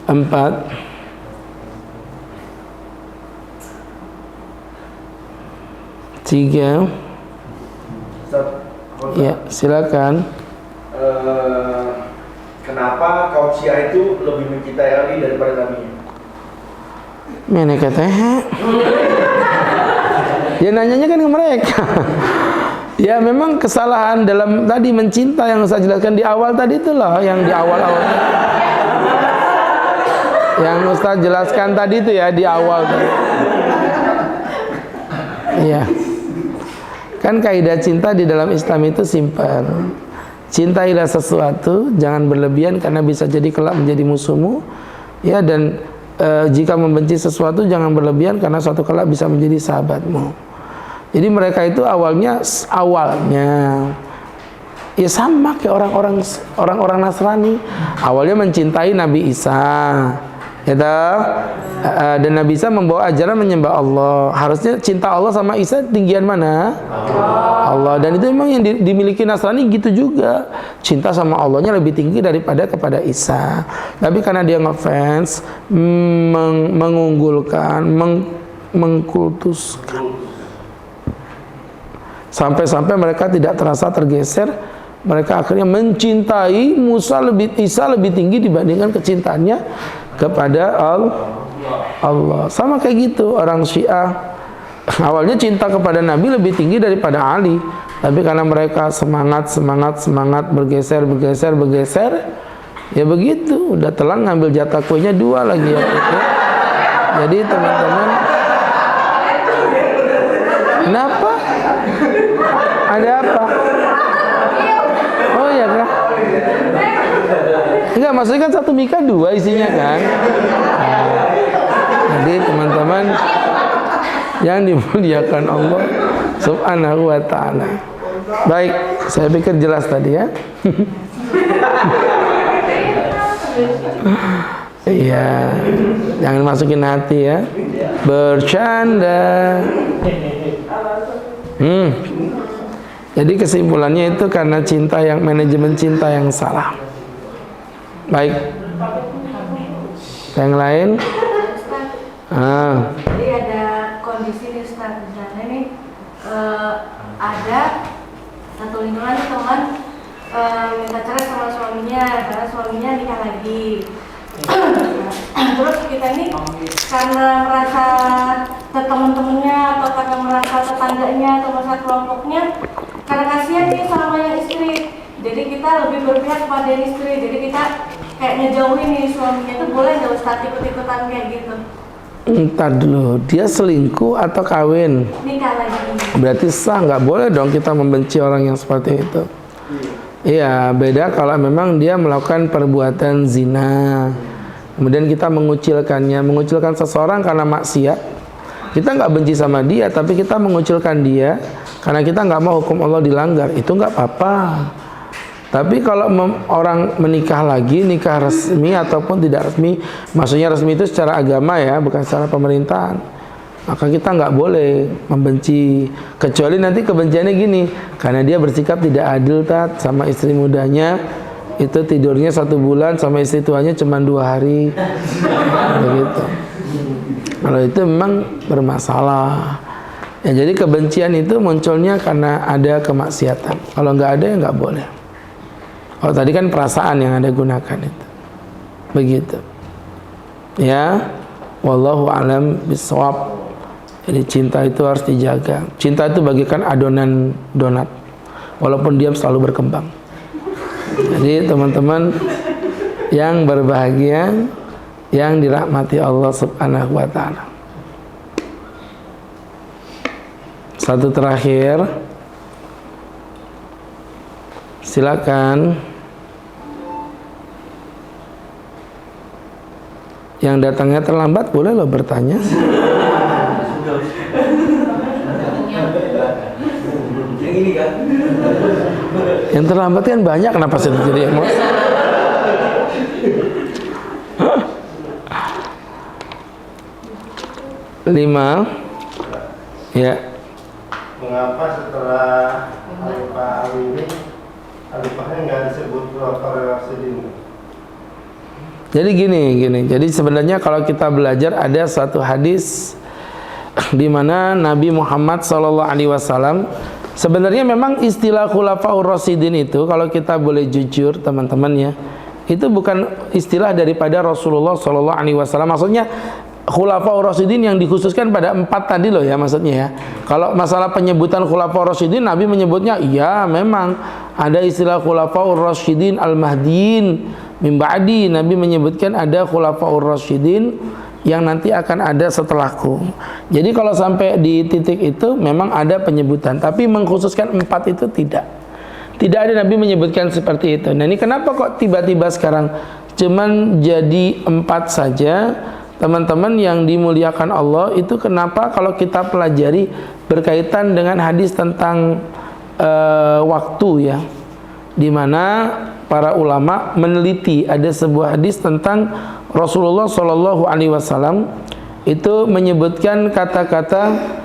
Empat. Tiga. Ya, silakan. Kenapa kaum Syiah itu lebih mencintai Ali daripada Nabi? Mana katanya? Ya nanyanya kan ke mereka. Ya memang kesalahan dalam tadi mencinta yang saya jelaskan di awal tadi itulah, yang di awal-awal. Yang Ustaz jelaskan tadi itu ya di awal tadi. Iya. Kan kaidah cinta di dalam Islam itu simpel. Cintailah sesuatu, jangan berlebihan karena bisa jadi kelak menjadi musuhmu. Ya, dan jika membenci sesuatu jangan berlebihan karena suatu kelak bisa menjadi sahabatmu. Jadi mereka itu awalnya ya sama kayak orang-orang Nasrani. Awalnya mencintai Nabi Isa. Gitu. Dan Nabi Isa membawa ajaran menyembah Allah. Harusnya cinta Allah sama Isa tinggian mana? Allah. Dan itu memang yang dimiliki Nasrani gitu juga. Cinta sama Allahnya lebih tinggi daripada kepada Isa. Tapi karena dia ngefans, mengunggulkan, mengkultuskan, sampai-sampai mereka tidak terasa tergeser. Mereka akhirnya mencintai Isa lebih tinggi dibandingkan kecintaannya kepada Allah. Sama kayak gitu orang Syiah. Awalnya cinta kepada Nabi lebih tinggi daripada Ali. Tapi karena mereka semangat bergeser, ya begitu. Udah telan ngambil jatah kuenya 2 lagi ya. Jadi teman-teman, kenapa? Ada apa? Oh ya kah? Enggak, maksudnya kan 1 mika 2 isinya kan. Nah, jadi teman-teman yang dimuliakan Allah Subhanahu wa ta'ala. Baik, saya pikir jelas tadi ya. Iya, jangan masukin hati ya. Bercanda. Jadi kesimpulannya itu karena manajemen cinta yang salah. Baik. Yang lain? Jadi ada kondisi di Ustaz, misalnya nih ada satu lingkungan teman minta cerai sama suaminya karena suaminya nikah lagi. Terus kita ini karena merasa teman-temannya atau karena merasa tetangganya atau merasa kelompoknya, karena kasihan nih sama yang istri, jadi kita lebih berpihak pada istri. Jadi kita kayak ngejauhin nih suaminya. Itu boleh nggak Ustaz ikut-ikutan kayak gitu? Entar dulu, dia selingkuh atau kawin? Nikah lagi. Berarti sah, nggak boleh dong kita membenci orang yang seperti itu. Iya, beda kalau memang dia melakukan perbuatan zina, kemudian kita mengucilkannya, mengucilkan seseorang karena maksiat. Kita nggak benci sama dia, tapi kita mengucilkan dia karena kita nggak mau hukum Allah dilanggar. Itu nggak apa-apa. Tapi kalau orang menikah lagi, nikah resmi ataupun tidak resmi, maksudnya resmi itu secara agama ya, bukan secara pemerintahan, maka kita nggak boleh membenci, kecuali nanti kebenciannya gini, karena dia bersikap tidak adil sama istri mudanya, itu tidurnya 1 bulan sama istri tuanya cuma 2 hari, begitu. Kalau itu memang bermasalah. Ya, jadi kebencian itu munculnya karena ada kemaksiatan. Kalau nggak ada ya nggak boleh. Oh, tadi kan perasaan yang Anda gunakan itu. Begitu. Ya. Wallahu a'lam bishawab. Jadi cinta itu harus dijaga. Cinta itu bagikan adonan donat. Walaupun dia selalu berkembang. Jadi teman-teman yang berbahagia, yang dirahmati Allah Subhanahu wa ta'ala. Satu terakhir. Silakan. Yang datangnya terlambat boleh loh bertanya. Yang ini kan? Yang terlambat kan banyak, kenapa sih jadi emosi? Lima. Ya. Mengapa setelah Khalifah Ali ini Khalifahnya nggak disebut Khulafaur Rasyidin? Jadi gini. Jadi sebenarnya kalau kita belajar ada satu hadis di mana Nabi Muhammad SAW sebenarnya memang istilah Khulafaur Rasyidin itu kalau kita boleh jujur teman-teman ya, itu bukan istilah daripada Rasulullah SAW. Maksudnya Khulafaur Rasyidin yang dikhususkan pada 4 tadi loh ya maksudnya ya. Kalau masalah penyebutan Khulafaur Rasyidin Nabi menyebutnya iya memang ada istilah Khulafaur Rasyidin Al-Mahdiin min ba'di. Nabi menyebutkan ada Khulafaur Rasyidin yang nanti akan ada setelahku. Jadi kalau sampai di titik itu memang ada penyebutan, tapi mengkhususkan 4 itu tidak. Tidak ada Nabi menyebutkan seperti itu. Nah ini kenapa kok tiba-tiba sekarang cuman jadi 4 saja? Teman-teman yang dimuliakan Allah, itu kenapa kalau kita pelajari berkaitan dengan hadis tentang waktu ya, di mana para ulama meneliti ada sebuah hadis tentang Rasulullah SAW itu menyebutkan kata-kata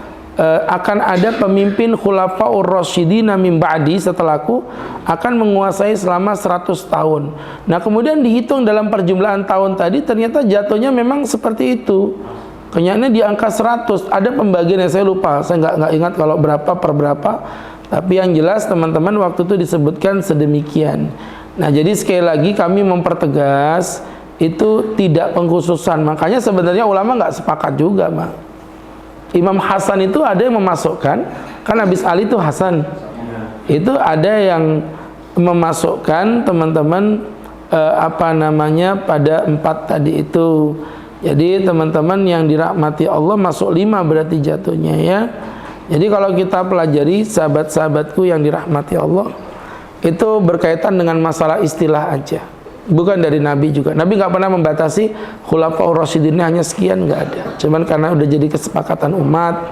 akan ada pemimpin Khulafaur Rasyidin min ba'di setelahku akan menguasai selama 100 tahun. Nah kemudian dihitung dalam perjumlahan tahun tadi ternyata jatuhnya memang seperti itu. Kayaknya di angka 100. Ada pembagian yang saya lupa, saya nggak ingat kalau berapa per berapa. Tapi yang jelas teman-teman waktu itu disebutkan sedemikian. Nah jadi sekali lagi kami mempertegas itu tidak pengkhususan. Makanya sebenarnya ulama nggak sepakat juga, Mak. Imam Hasan itu ada yang memasukkan, kan habis Ali itu Hasan. Itu ada yang memasukkan teman-teman pada 4 tadi itu. Jadi teman-teman yang dirahmati Allah masuk 5 berarti jatuhnya ya. Jadi kalau kita pelajari sahabat-sahabatku yang dirahmati Allah itu berkaitan dengan masalah istilah aja. Bukan dari Nabi juga. Nabi nggak pernah membatasi Khulafaur Rasyidinnya hanya sekian, nggak ada. Cuman karena udah jadi kesepakatan umat,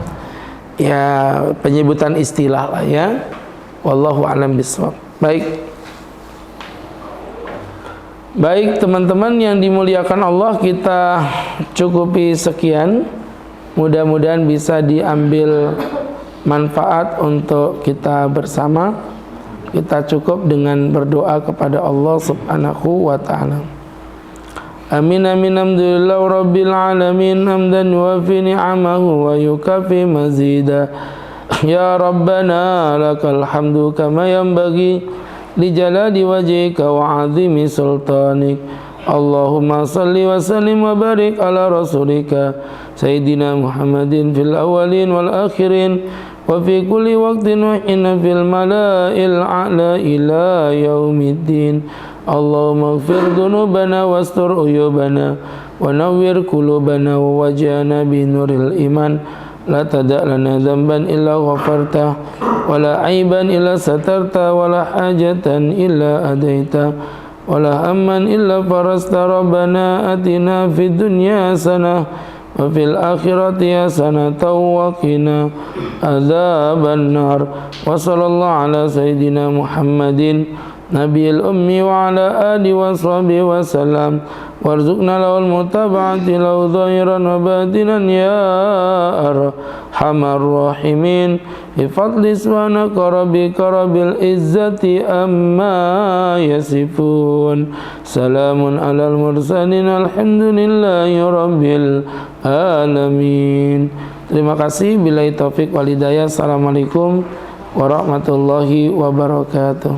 ya penyebutan istilah lah ya. Wallahu a'lam bishawab. Baik teman-teman yang dimuliakan Allah, kita cukupi sekian. Mudah-mudahan bisa diambil manfaat untuk kita bersama. Kita cukup dengan berdoa kepada Allah Subhanahu wa ta'ala. Amin amin alhamdulillah rabbil alamin hamdan yuwafi ni'amahu wa yukafi mazida. Ya Rabbana lakal hamdu kama yanbaghi li jalali wajhika wa 'azimi sultanik. Allahumma salli wa sallim wa barik ala rasulika Sayyidina Muhammadin fil awalin wal akhirin wa fi kulli waqtin wa inna fil mala'il a'la ila yaumiddin. Allahumma ighfir dhunubana wastur uyubana wa nawwir qulubana wa wajhana bi nuril iman. La tada' lana dhanban illa ghafarta wa la aiban illa satarta wa la hajatan illa adaita wa la hamman illa farasta. Rabbana atina fid dunya hasanah wa fil akhirati hasanatan wa qina adzaban nar. Wa sallallahu ala sayyidina Muhammadin nabiyil ummi wa ala alihi wa sahbihi wa salam. Warzuqna lahul mutaba'ati lahu zahiran wa batinan ya arhamar rahimin. Bifadli subhanaka rabbika rabbil izzati amma yasifun. Salamun alal mursalin alhamdulillahi rabbil alamin. Terima kasih. Billahi taufik wal hidayah. Assalamualaikum warahmatullahi wabarakatuh.